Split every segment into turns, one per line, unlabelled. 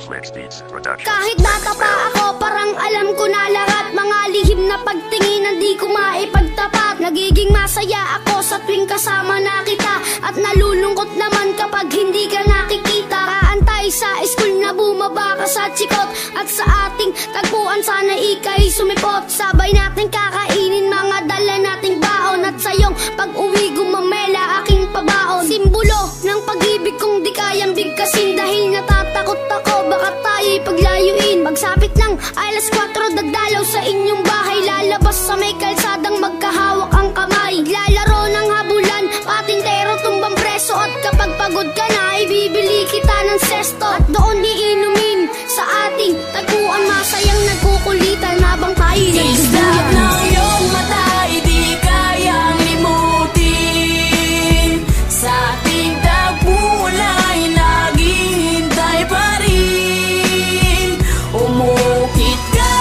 Kahit bata pa ako, parang alam ko na lahat. Mga lihim na pagtingin, di ko maipagtapat. Nagiging masaya ako sa tuwing kasama na kita, at nalulungkot naman kapag hindi ka nakikita. Kaantay sa school na bumaba ka sa chikot, at sa ating tagpuan sana ika'y sumipot. Sabay natin kakainin mga dala nating baon, at sa iyong pag-uwi gumamela aking pabaon. Simbolo ng pag-ibig kong di kayang bigkasin, dahil natatakot ako baka tayo'y paglayuin. Magsapit ng alas 4, dadalaw sa inyong bahay, lalabas sa may kalsadang magkahawak ang kamay. Lalaro ng habulan, patintero tumbang preso, at kapag pagod ka na ibibili kita ng sesto. At doon iinumin sa ating tagpuan, masayang nagkukulitan habang tayo'y nagduduyan.
ng iyong mata, di kayang limutin. Sa ating tagpuan ay naghihintay pa rin. Umukit ka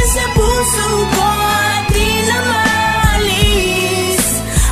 sa puso ko at di na maalis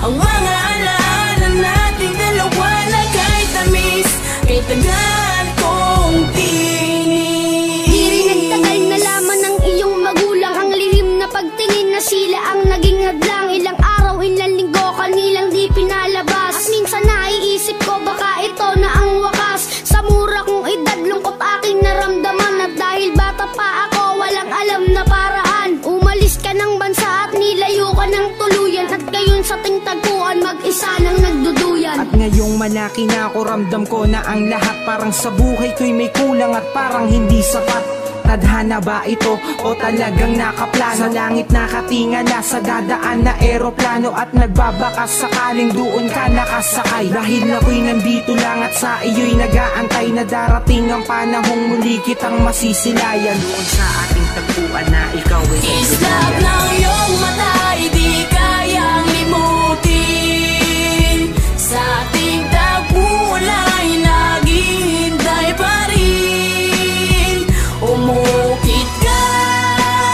ang mga alaala nating dalawa na kay tamis, kay tagal kong tinis.
Di rin nagtagal na laman ng iyong magulang, ang lihim na pagtingin na sila ang naging hadlang. Ilang araw, ilang linggo, kanilang di pinalabas, at minsan naiisip ko baka ito na ang wakas. Sa mura kong edad, lungkot aking naramdaman, at dahil bata pa ako, walang alam na paraan. Umalis ka ng bansa at nilayo ka ng tuluyan, at ngayon sa ting tagpuan mag-isa nang nagduduyan.
At ngayong malaki na ako, ramdam ko na ang lahat parang sa buhay ko'y may kulang at parang hindi sapat. Tadhana ba ito o talagang nakaplano? Sa langit nakatingala sa dadaan na eroplano, at nagbabakas sakaling doon ka nakasakay. Dahil ako'y nandito lang at sa iyo'y nag-aantay na darating ang panahong muli kitang masisilayan. Doon sa ating tagpuan na ikaw ay
Islap ng iyong mata, di kayang limutin. Sa ating tagpuan ay naghihintay pa rin. Umukit ka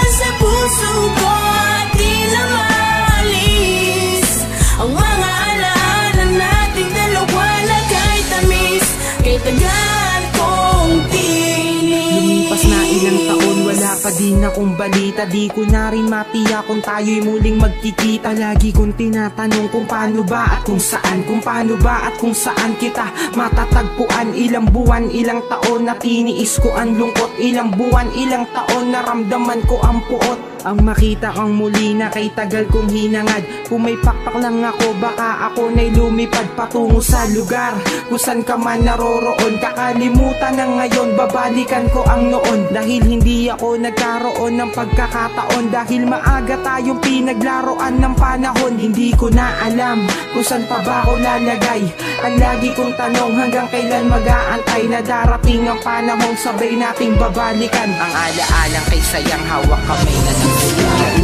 sa puso ko at di na maalis ang mga alaala nating dalawa na kay tamis, kay tagal kong tinis.
Lumipas na ilang taon, wala pa din akong balita. Di ko na rin matiyak kung tayo'y muling magkikita. Lagi kong tinatanong kung paano ba at kung saan, kung paano ba at kung saan kita matatagpuan. Ilang buwan, ilang taon na tiniis ko ang lungkot. Ilang buwan, ilang taon naramdaman ko ang puot. Ang makita kang muli na kay tagal kong hinangad. Kung may pakpak lang ako, baka ako na'y lumipad patungo sa lugar kung saan ka man naroroon. Kakalimutan na ngayon, babalikan ko ang noon. Dahil hindi ako nagkaroon ng pagkakataon, dahil maaga tayong pinaglaruan ng panahon. Hindi ko na alam kung saan pa ba ako lalagay. Ang lagi kong tanong, hanggang kailan mag-aantay na darating ang panahong sabay nating babalikan. Ang alaalang kay sayang hawak kamay na nagsusuyan.